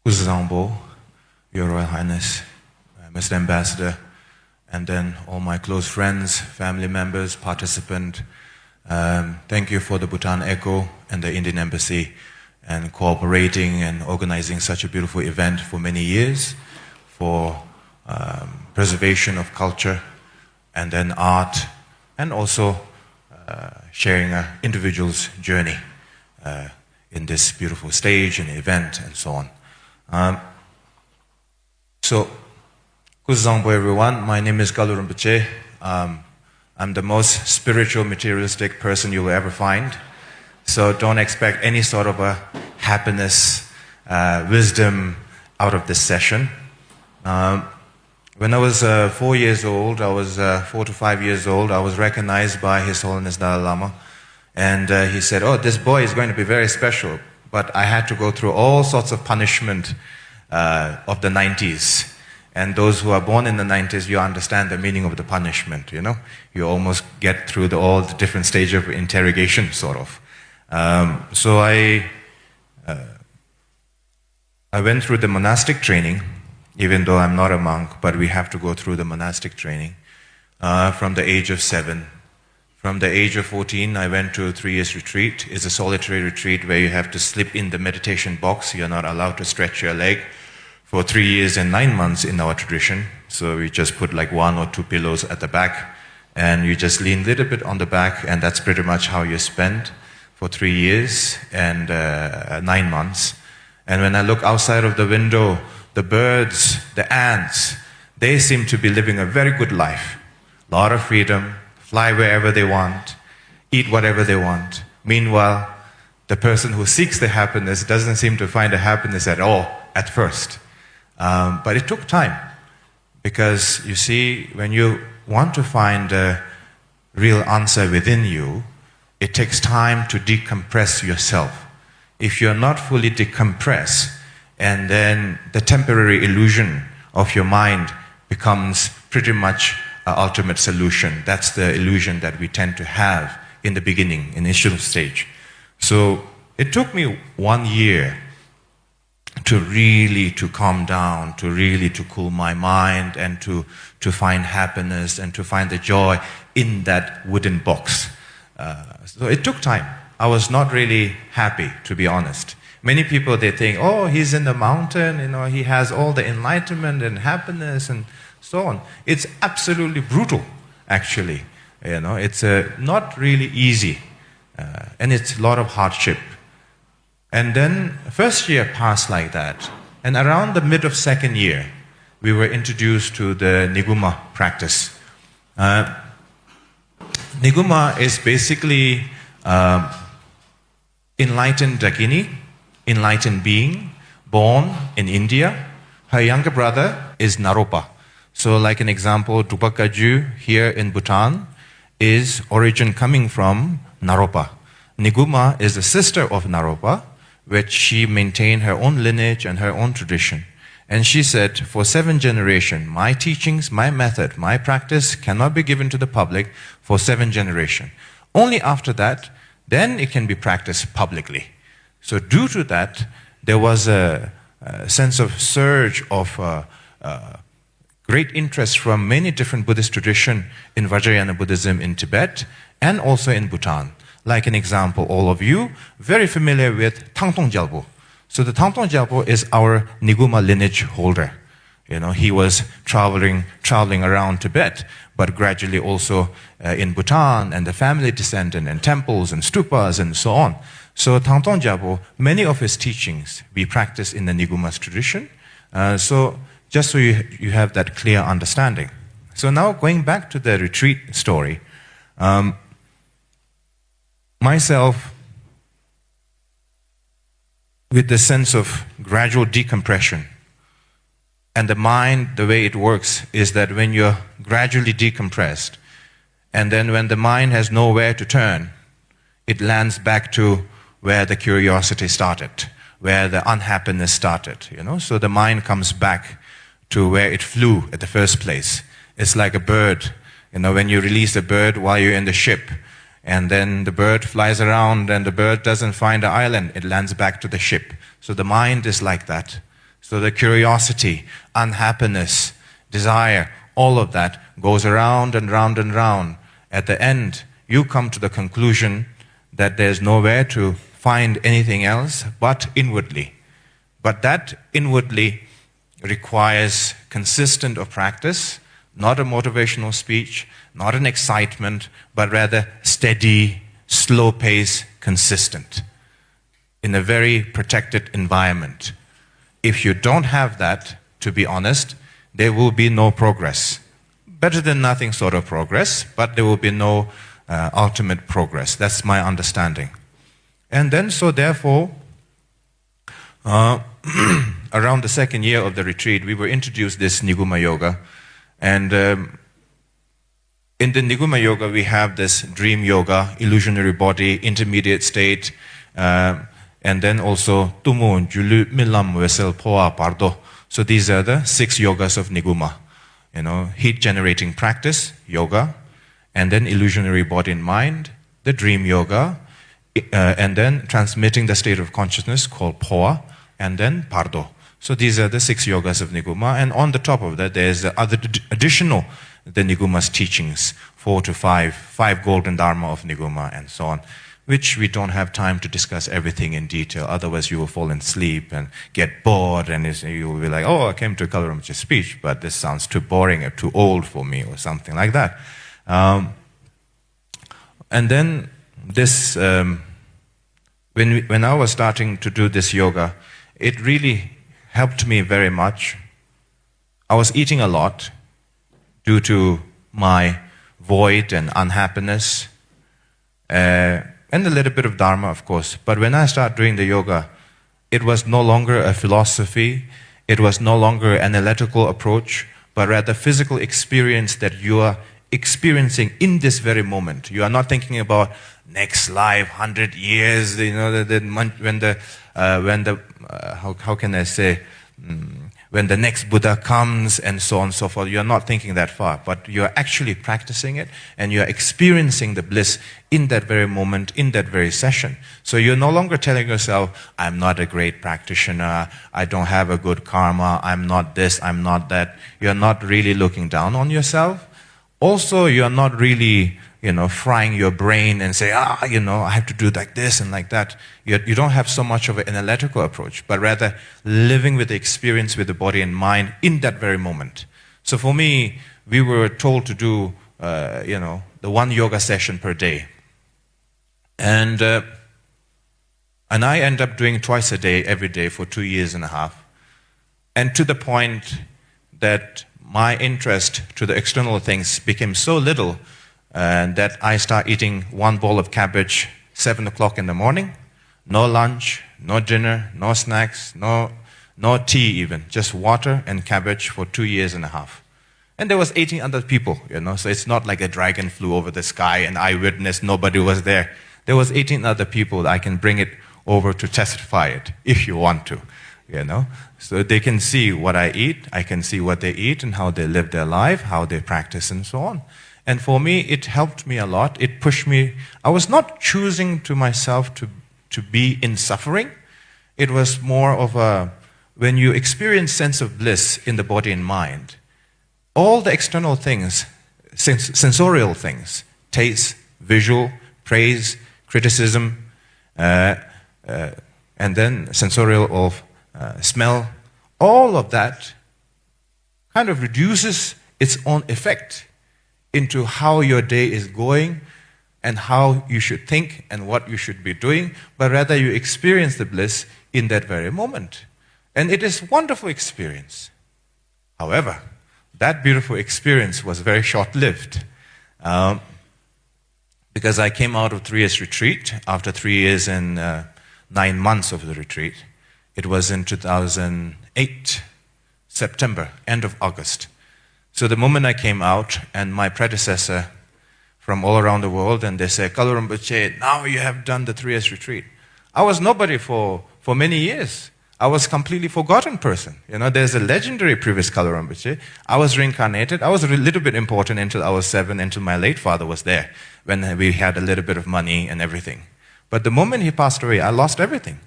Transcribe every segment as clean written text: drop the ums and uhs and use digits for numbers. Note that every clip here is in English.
Kuzambo, Your Royal Highness, Mr. Ambassador, and then all my close friends, family members, participants. Thank you for the Bhutan Echo and the Indian Embassy and cooperating and organizing such a beautiful event for many years for preservation of culture and then art and also sharing an individual's journey in this beautiful stage and event and so on. So, Kuzangbo everyone, my name is Kalu Rinpoche. I'm the most spiritual, materialistic person you will ever find. So don't expect any sort of a happiness, wisdom out of this session. When I was 4 years old, I was 4 to 5 years old, I was recognized by His Holiness Dalai Lama. And he said, oh, this boy is going to be very special. But I had to go through all sorts of punishment of the 90s. And those who are born in the 90s, you understand the meaning of the punishment, you know. You almost get through all the different stages of interrogation, sort of. So I went through the monastic training, even though I'm not a monk, but we have to go through the monastic training from the age of 7. From the age of 14, I went to a 3 years retreat. It's a solitary retreat where you have to sleep in the meditation box. You're not allowed to stretch your leg for 3 years and 9 months in our tradition. So we just put like 1 or 2 pillows at the back and you just lean a little bit on the back, and that's pretty much how you spend for 3 years and 9 months. And when I look outside of the window, the birds, the ants, they seem to be living a very good life. A lot of freedom, fly wherever they want, eat whatever they want. Meanwhile, the person who seeks the happiness doesn't seem to find the happiness at all at first. But it took time, because you see, when you want to find a real answer within you, it takes time to decompress yourself. If you're not fully decompressed, and then the temporary illusion of your mind becomes pretty much an ultimate solution. That's the illusion that we tend to have in the beginning, initial stage. So it took me 1 year to really to calm down, to really to cool my mind, and to find happiness and to find the joy in that wooden box. So it took time. I was not really happy, to be honest. Many people, they think, oh, he's in the mountain, you know, he has all the enlightenment and happiness and so on. It's absolutely brutal, actually. You know, it's not really easy, and it's a lot of hardship. And then first year passed like that, and around the mid of second year, we were introduced to the Nyingma practice. Nyingma is basically enlightened Dakini, enlightened being, born in India. Her younger brother is Naropa. So like an example, Drupa Kagyu here in Bhutan is origin coming from Naropa. Nyingma is the sister of Naropa, which she maintained her own lineage and her own tradition. And she said, for 7 generations, my teachings, my method, my practice cannot be given to the public for 7 generations. Only after that, then it can be practiced publicly. So due to that, there was a sense of surge of great interest from many different Buddhist traditions in Vajrayana Buddhism in Tibet and also in Bhutan. Like an example, all of you very familiar with Tangtong Gyalpo. So the Tangtong Gyalpo is our Nyingma lineage holder. You know, he was traveling around Tibet, but gradually also in Bhutan, and the family descendant, and temples and stupas and so on. So Tangtong Gyalpo, many of his teachings we practice in the Nyingma's tradition. So just so you have that clear understanding. So now going back to the retreat story, myself, with the sense of gradual decompression, and the mind, the way it works is that when you're gradually decompressed, and then when the mind has nowhere to turn, it lands back to where the curiosity started, where the unhappiness started, you know. So the mind comes back to where it flew at the first place. It's like a bird, you know, when you release a bird while you're in the ship, and then the bird flies around and the bird doesn't find the island, it lands back to the ship. So the mind is like that. So the curiosity, unhappiness, desire, all of that goes around and round and round. At the end, you come to the conclusion that there's nowhere to find anything else but inwardly. But that inwardly requires consistent of practice, not a motivational speech, not an excitement, but rather steady, slow pace, consistent, in a very protected environment. If you don't have that, to be honest, there will be no progress. Better than nothing sort of progress, but there will be no ultimate progress. That's my understanding. And then, so therefore, around the second year of the retreat, we were introduced this Nyingma yoga. And in the Nyingma yoga, we have this dream yoga, illusionary body, intermediate state, and then also tumu, julu, milam, vesel, poa, pardo. So these are the 6 yogas of Nyingma. Heat generating practice, yoga, and then illusionary body and mind, the dream yoga, and then transmitting the state of consciousness called poa, and then pardo. So these are the 6 yogas of Nyingma, and on the top of that, there's the other additional, the Nyingma's teachings, 4 to 5 golden dharma of Nyingma, and so on, which we don't have time to discuss everything in detail. Otherwise, you will fall asleep and get bored, and you will be like, oh, I came to Kalu Rinpoche's speech, but this sounds too boring or too old for me, or something like that. And then this, when I was starting to do this yoga, it really helped me very much. I was eating a lot due to my void and unhappiness, and a little bit of dharma, of course. But when I started doing the yoga, it was no longer a philosophy, it was no longer an analytical approach, but rather physical experience that you are experiencing in this very moment. You are not thinking about next life, 100 years, how can I say, when the next Buddha comes and so on and so forth. You're not thinking that far, but you're actually practicing it and you're experiencing the bliss in that very moment, in that very session. So you're no longer telling yourself, I'm not a great practitioner, I don't have a good karma, I'm not this, I'm not that. You're not really looking down on yourself. Also, you're not really, frying your brain and say, I have to do like this and like that. You don't have so much of an analytical approach, but rather living with the experience with the body and mind in that very moment. So for me, we were told to do, the 1 yoga session per day. And I end up doing twice a day, every day for 2.5 years. And to the point that my interest to the external things became so little that I start eating 1 bowl of cabbage 7 o'clock in the morning, no lunch, no dinner, no snacks, no tea even, just water and cabbage for 2.5 years. And there was 18 other people, so it's not like a dragon flew over the sky and I witnessed, nobody was there. There was 18 other people. I can bring it over to testify it if you want to. So they can see what I eat, I can see what they eat and how they live their life, how they practice and so on. And for me, it helped me a lot. It pushed me. I was not choosing to myself to be in suffering. It was more of when you experience sense of bliss in the body and mind, all the external things, sensorial things, taste, visual, praise, criticism, and then sensorial of smell, all of that kind of reduces its own effect into how your day is going and how you should think and what you should be doing, but rather you experience the bliss in that very moment. And it is a wonderful experience. However, that beautiful experience was very short-lived because I came out of 3 years retreat after 3 years and 9 months of the retreat. It was in 2008, September, end of August. So the moment I came out, and my predecessor from all around the world, and they said, Kalu Rinpoche, now you have done the 3 years retreat. I was nobody for many years. I was a completely forgotten person. There's a legendary previous Kalu Rinpoche. I was reincarnated. I was a little bit important until I was 7, until my late father was there, when we had a little bit of money and everything. But the moment he passed away, I lost everything.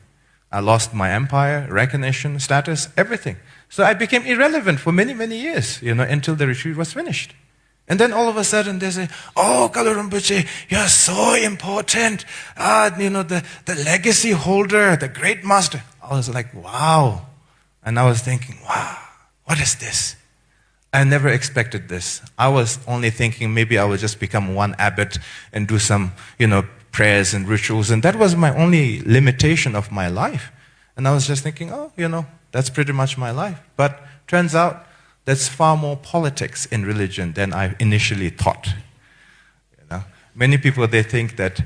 I lost my empire, recognition, status, everything. So I became irrelevant for many, many years, until the retreat was finished. And then all of a sudden they say, oh, Kalu Rinpoche, you're so important. The legacy holder, the great master. I was like, wow. And I was thinking, wow, what is this? I never expected this. I was only thinking maybe I would just become one abbot and do some, prayers and rituals. And that was my only limitation of my life. And I was just thinking, oh, that's pretty much my life. But turns out there's far more politics in religion than I initially thought. Many people, they think that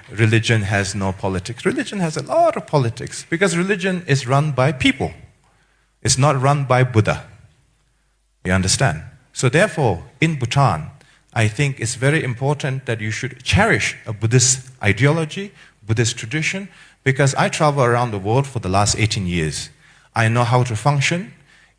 religion has no politics. Religion has a lot of politics because religion is run by people. It's not run by Buddha. You understand? So therefore, in Bhutan, I think it's very important that you should cherish a Buddhist ideology, Buddhist tradition, because I travel around the world for the last 18 years. I know how to function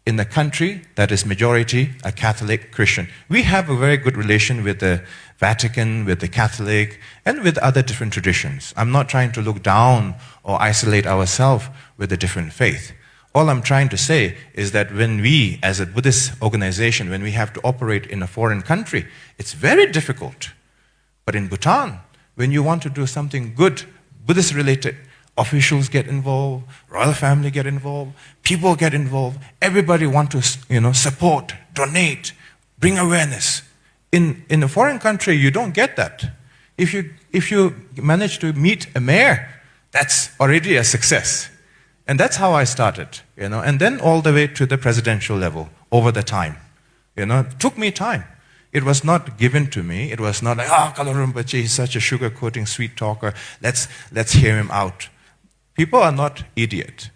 in a country that is majority a Catholic Christian. We have a very good relation with the Vatican, with the Catholic, and with other different traditions. I'm not trying to look down or isolate ourselves with a different faith. All I'm trying to say is that when we, as a Buddhist organization, when we have to operate in a foreign country, it's very difficult. But in Bhutan, when you want to do something good, Buddhist-related, officials get involved, royal family get involved, people get involved, everybody want to, support, donate, bring awareness. In a foreign country, you don't get that. If you manage to meet a mayor, that's already a success. And that's how I started, and then all the way to the presidential level over the time. It took me time. It was not given to me. It was not like, Kalu Rinpoche, he's such a sugar-coating sweet talker. Let's hear him out. People are not idiot,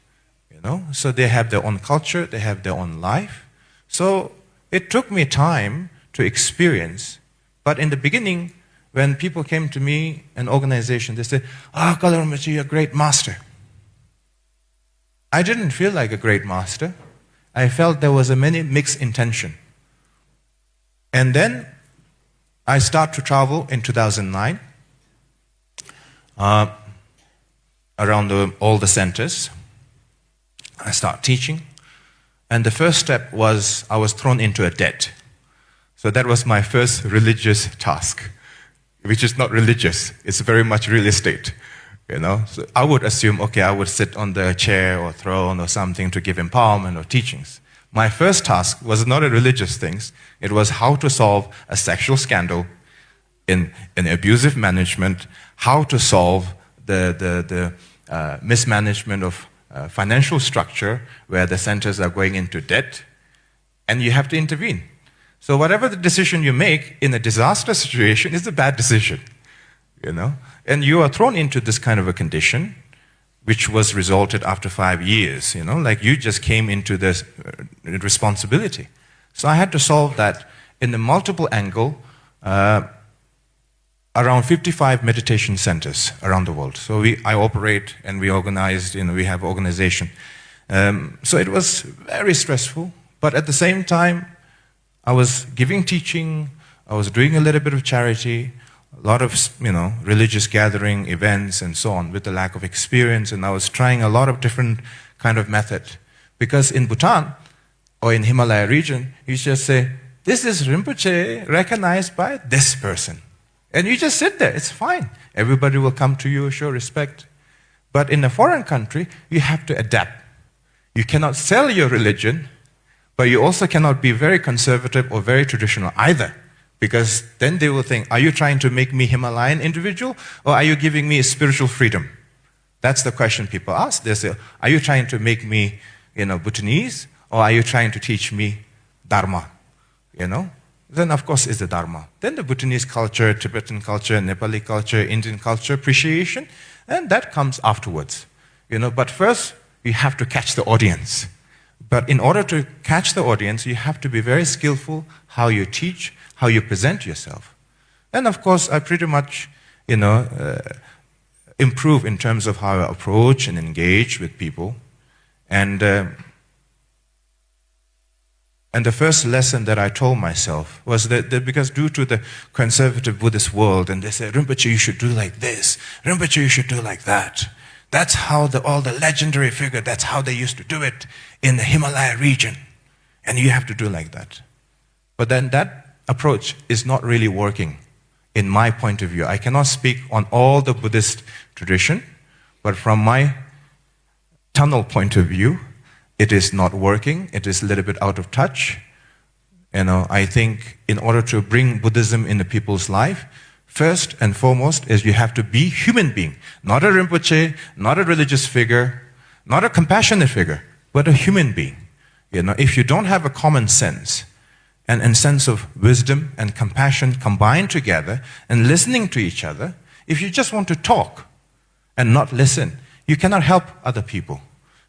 So they have their own culture. They have their own life. So it took me time to experience. But in the beginning, when people came to me, an organization, they said, Kalu Rinpoche, you're a great master. I didn't feel like a great master. I felt there was a many mixed intention. And then I started to travel in 2009 around all the centers. I started teaching. And the first step was I was thrown into a debt. So that was my first religious task, which is not religious. It's very much real estate. So I would assume, I would sit on the chair or throne or something to give empowerment or teachings. My first task was not a religious thing. It was how to solve a sexual scandal in abusive management, how to solve the mismanagement of financial structure where the centers are going into debt, and you have to intervene. So whatever the decision you make in a disaster situation is a bad decision, And you are thrown into this kind of a condition, which was resulted after 5 years, like you just came into this responsibility. So I had to solve that in a multiple angle, around 55 meditation centers around the world. So I operate and we organized, we have organization. So it was very stressful, but at the same time, I was giving teaching, I was doing a little bit of charity, a lot of, religious gathering, events, and so on, with the lack of experience, and I was trying a lot of different kind of method. Because in Bhutan, or in Himalaya region, you just say, this is Rinpoche recognized by this person. And you just sit there, it's fine. Everybody will come to you, show respect. But in a foreign country, you have to adapt. You cannot sell your religion, but you also cannot be very conservative or very traditional either. Because then they will think, are you trying to make me Himalayan individual, or are you giving me spiritual freedom? That's the question people ask. They say, are you trying to make me, Bhutanese, or are you trying to teach me Dharma? Then of course it's the Dharma. Then the Bhutanese culture, Tibetan culture, Nepali culture, Indian culture, appreciation, and that comes afterwards. But first, you have to catch the audience. But in order to catch the audience, you have to be very skillful how you teach, how you present yourself. And of course, I pretty much, improve in terms of how I approach and engage with people. And the first lesson that I told myself was that because due to the conservative Buddhist world, and they say, Rinpoche, you should do like this. Rinpoche, you should do like that. That's how all the legendary figure, that's how they used to do it in the Himalaya region. And you have to do like that. But then that approach is not really working in my point of view. I cannot speak on all the Buddhist tradition, but from my tunnel point of view, it is not working. It is a little bit out of touch. I think in order to bring Buddhism into people's life, first and foremost is you have to be human being. Not a Rinpoche, not a religious figure, not a compassionate figure, but a human being. If you don't have a common sense, and a sense of wisdom and compassion combined together and listening to each other, if you just want to talk and not listen, you cannot help other people.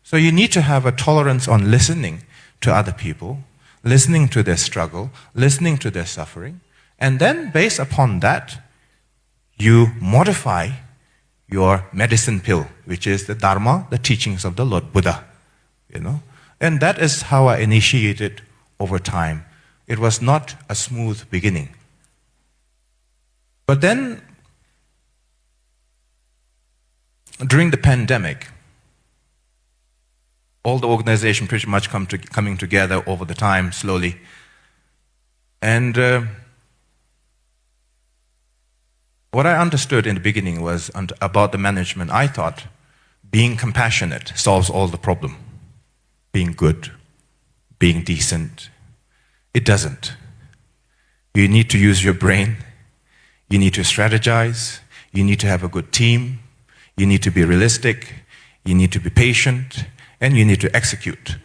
So you need to have a tolerance on listening to other people, listening to their struggle, listening to their suffering, and then based upon that, you modify your medicine pill, which is the Dharma, the teachings of the Lord Buddha. And that is how I initiated over time. It was not a smooth beginning. But then, during the pandemic, all the organization pretty much coming together over the time, slowly. And what I understood in the beginning was about the management. I thought being compassionate solves all the problem. Being good, being decent. It doesn't. You need to use your brain. You need to strategize. You need to have a good team. You need to be realistic. You need to be patient. And you need to execute.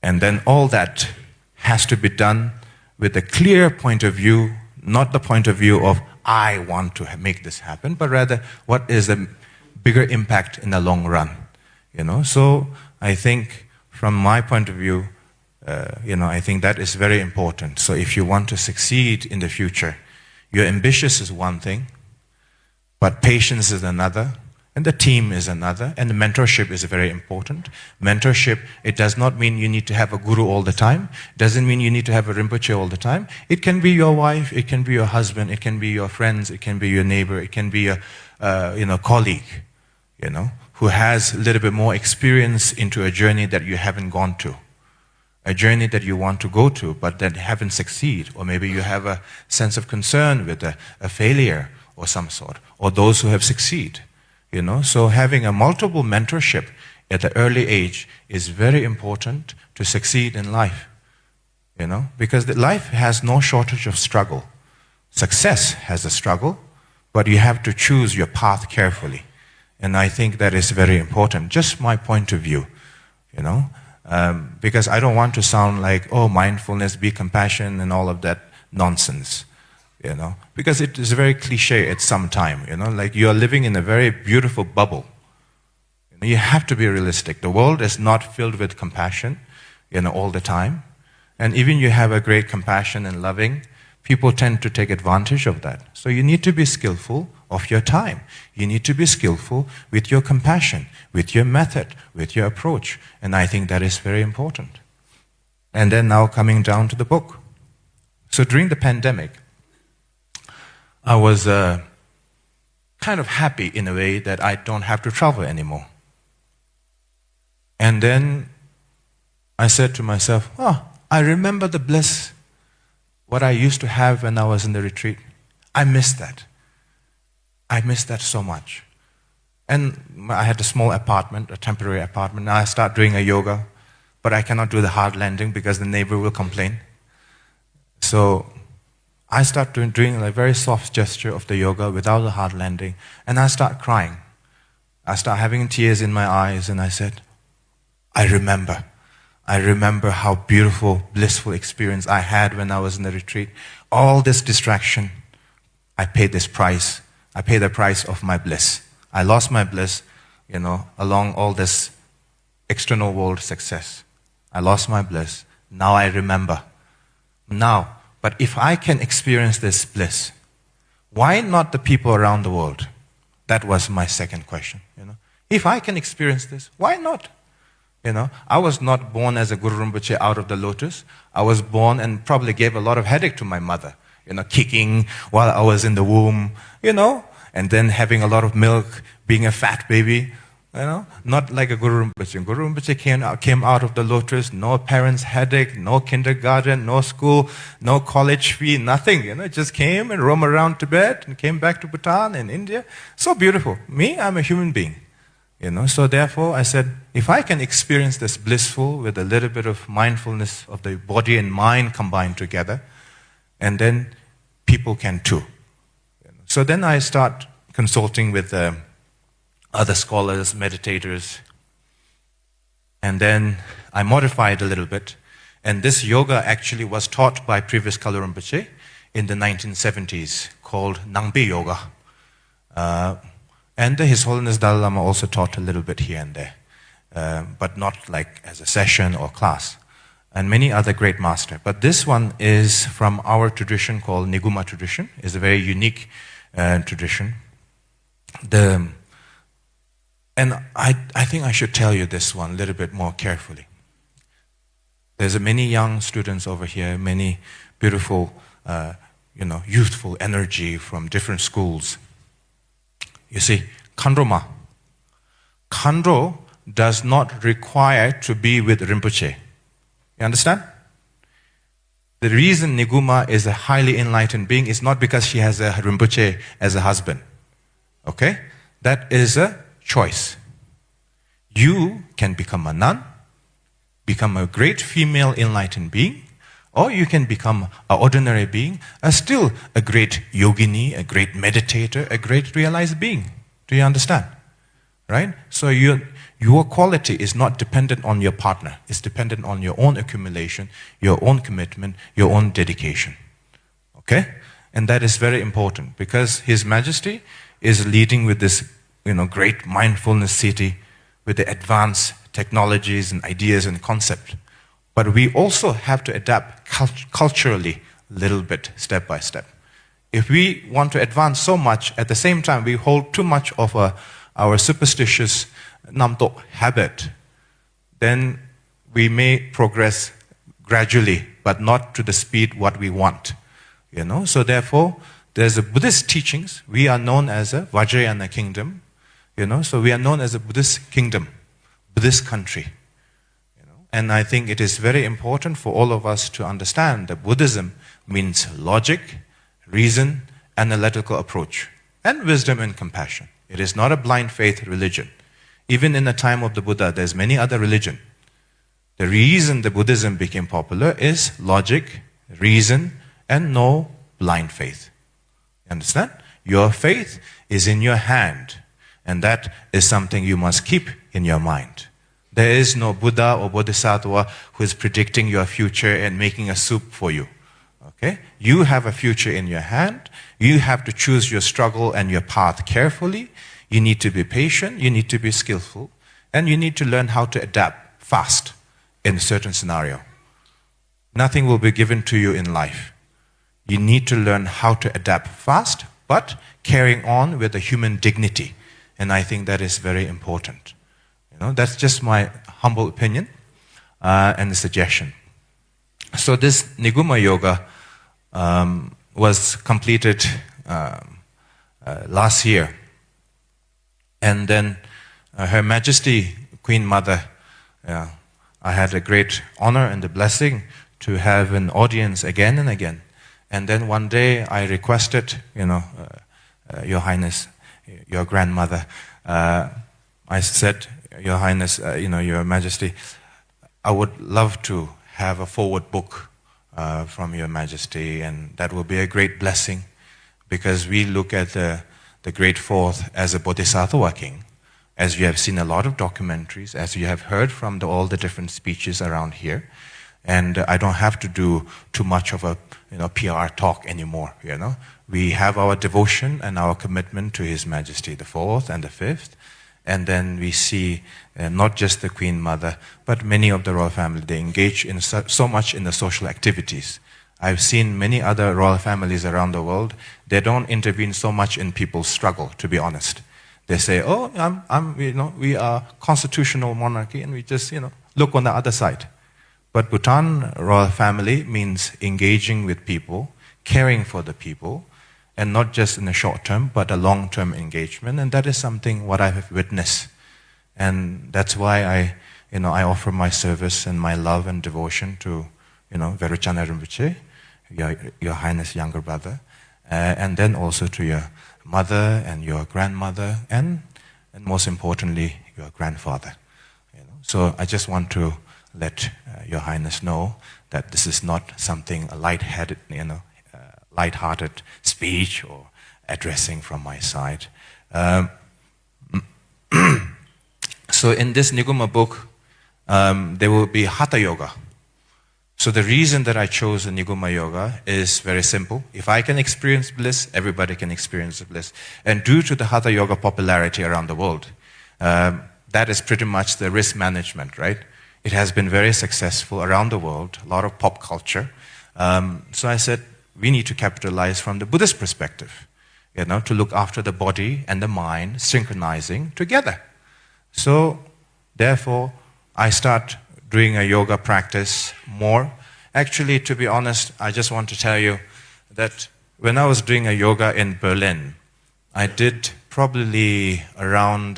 And then all that has to be done with a clear point of view, not the point of view of, I want to make this happen, but rather, what is the bigger impact in the long run? So I think from my point of view, I think that is very important. So if you want to succeed in the future, your ambitious is one thing, but patience is another, and the team is another, and the mentorship is very important. Mentorship, it does not mean you need to have a guru all the time. It doesn't mean you need to have a Rinpoche all the time. It can be your wife, it can be your husband, it can be your friends, it can be your neighbor, it can be a colleague, who has a little bit more experience into a journey that you haven't gone to. A journey that you want to go to, but that haven't succeeded. Or maybe you have a sense of concern with a failure or some sort. Or those who have succeeded. So having a multiple mentorship at the early age is very important to succeed in life. Because life has no shortage of struggle. Success has a struggle, but you have to choose your path carefully. And I think that is very important. Just my point of view, because I don't want to sound like, mindfulness, be compassionate, and all of that nonsense, because it is very cliche at some time, like you are living in a very beautiful bubble. You have to be realistic. The world is not filled with compassion, all the time. And even you have a great compassion and loving, people tend to take advantage of that. So you need to be skillful of your time. You need to be skillful with your compassion, with your method, with your approach. And I think that is very important. And then now coming down to the book. So during the pandemic, I was kind of happy in a way that I don't have to travel anymore. And then I said to myself, I remember the bliss, what I used to have when I was in the retreat. I miss that. I miss that so much. And I had a small apartment, a temporary apartment. Now I start doing a yoga, but I cannot do the hard landing because the neighbor will complain. So I start doing a very soft gesture of the yoga without a hard landing, and I start crying. I start having tears in my eyes, and I said, I remember how beautiful, blissful experience I had when I was in the retreat. All this distraction, I paid this price. I paid the price of my bliss. I lost my bliss, along all this external world success. I lost my bliss. Now I remember. But if I can experience this bliss, why not the people around the world? That was my second question. If I can experience this, why not? I was not born as a Guru Rinpoche out of the lotus. I was born and probably gave a lot of headache to my mother, kicking while I was in the womb, and then having a lot of milk, being a fat baby, not like a Guru Rinpoche. Guru Rinpoche came out of the lotus, no parents' headache, no kindergarten, no school, no college fee, nothing. Just came and roamed around Tibet and came back to Bhutan and India. So beautiful. Me, I'm a human being. So therefore I said, if I can experience this blissful with a little bit of mindfulness of the body and mind combined together, and then people can too. So then I start consulting with other scholars, meditators, and then I modified a little bit. And this yoga actually was taught by previous Kalu Rinpoche in the 1970s, called Nangpi Yoga. And His Holiness Dalai Lama also taught a little bit here and there, but not like as a session or class. And many other great masters. But this one is from our tradition called Nyingma tradition. It's a very unique tradition. And I think I should tell you this one a little bit more carefully. There's many young students over here, many beautiful, youthful energy from different schools. You see, Khandro does not require to be with Rinpoche. You understand? The reason Nyingma is a highly enlightened being is not because she has a Rinpoche as a husband. Okay? That is a choice. You can become a nun, become a great female enlightened being, or you can become an ordinary being, still a great yogini, a great meditator, a great realized being. Do you understand? Right? So your quality is not dependent on your partner. It's dependent on your own accumulation, your own commitment, your own dedication. Okay? And that is very important because His Majesty is leading with this great mindfulness city with the advanced technologies and ideas and concept. But we also have to adapt culturally a little bit, step by step. If we want to advance so much, at the same time we hold too much of our superstitious namtok habit, then we may progress gradually, but not to the speed what we want. So therefore, there's a Buddhist teachings. We are known as a Vajrayana kingdom. So we are known as a Buddhist kingdom, Buddhist country. And I think it is very important for all of us to understand that Buddhism means logic, reason, analytical approach, and wisdom and compassion. It is not a blind faith religion. Even in the time of the Buddha, there's many other religions. The reason the Buddhism became popular is logic, reason, and no blind faith. You understand? Your faith is in your hand, and that is something you must keep in your mind. There is no Buddha or Bodhisattva who is predicting your future and making a soup for you. Okay? You have a future in your hand. You have to choose your struggle and your path carefully. You need to be patient, you need to be skillful, and you need to learn how to adapt fast in a certain scenario. Nothing will be given to you in life. You need to learn how to adapt fast, but carrying on with a human dignity. And I think that is very important. That's just my humble opinion and a suggestion. So this Nyingma Yoga was completed last year. And then Her Majesty, Queen Mother, I had a great honor and the blessing to have an audience again and again. And then one day I requested, Your Highness, your grandmother, I said, Your Highness, Your Majesty, I would love to have a forward book from Your Majesty, and that will be a great blessing because we look at the Great Fourth as a Bodhisattva king, as you have seen a lot of documentaries, as you have heard from all the different speeches around here. And I don't have to do too much of a PR talk anymore. We have our devotion and our commitment to His Majesty, the Fourth and the Fifth. And then we see not just the Queen Mother, but many of the royal family, they engage in so much in the social activities. I've seen many other royal families around the world. They don't intervene so much in people's struggle, to be honest. They say, we are constitutional monarchy, and we just, look on the other side. But Bhutan royal family means engaging with people, caring for the people, and not just in the short term, but a long-term engagement, and that is something what I have witnessed. And that's why I offer my service and my love and devotion to, Veruchana Rinpoche, your Highness younger brother, and then also to your mother and your grandmother, and most importantly, your grandfather. So I just want to let Your Highness know that this is not something a light-hearted, light-hearted speech or addressing from my side. So in this Nyingma book, there will be Hatha Yoga. So the reason that I chose the Nyingma Yoga is very simple. If I can experience bliss, everybody can experience bliss. And due to the Hatha Yoga popularity around the world, that is pretty much the risk management, right? It has been very successful around the world, a lot of pop culture. So I said, we need to capitalize from the Buddhist perspective, to look after the body and the mind synchronizing together. So therefore, I start doing a yoga practice more. Actually, to be honest, I just want to tell you that when I was doing a yoga in Berlin, I did probably around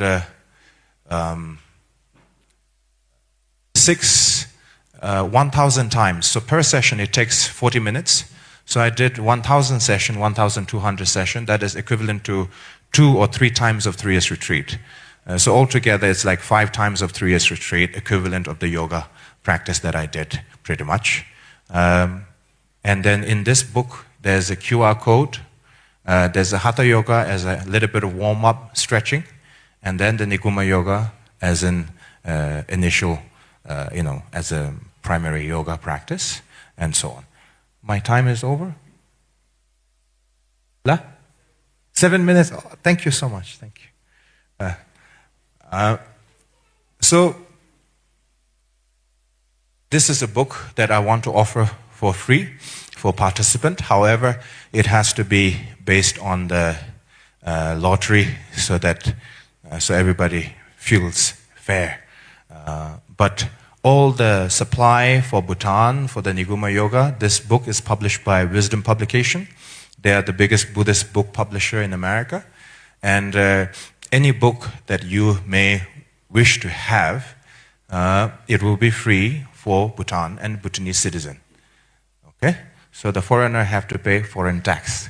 1,000 times. So per session, it takes 40 minutes. So I did 1,000 session, 1,200 session. That is equivalent to 2 or 3 times of 3 years retreat. So altogether, it's like 5 times of 3 years retreat, equivalent of the yoga practice that I did, pretty much. And then in this book, there's a QR code. There's a Hatha Yoga as a little bit of warm-up stretching. And then the Nyingma Yoga as an initial, as a primary yoga practice, and so on. My time is over. 7 minutes. Oh, thank you so much. Thank you. So this is a book that I want to offer for free for participant. However, it has to be based on the lottery so that so everybody feels fair. But all the supply for Bhutan, for the Nyingma Yoga, this book is published by Wisdom Publication. They are the biggest Buddhist book publisher in America. And any book that you may wish to have, it will be free for Bhutan and Bhutanese citizen. Okay? So the foreigner have to pay foreign tax.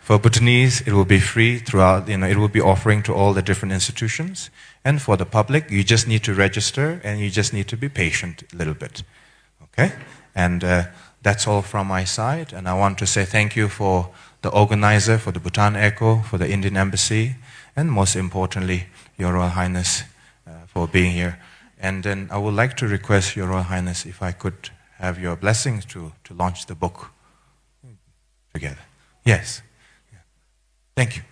For Bhutanese, it will be free throughout, it will be offering to all the different institutions. And for the public, you just need to register and you just need to be patient a little bit. Okay? And that's all from my side. And I want to say thank you for the organizer, for the Bhutan Echo, for the Indian Embassy, and most importantly, Your Royal Highness for being here. And then I would like to request Your Royal Highness if I could have your blessings to launch the book together. Yes. Thank you.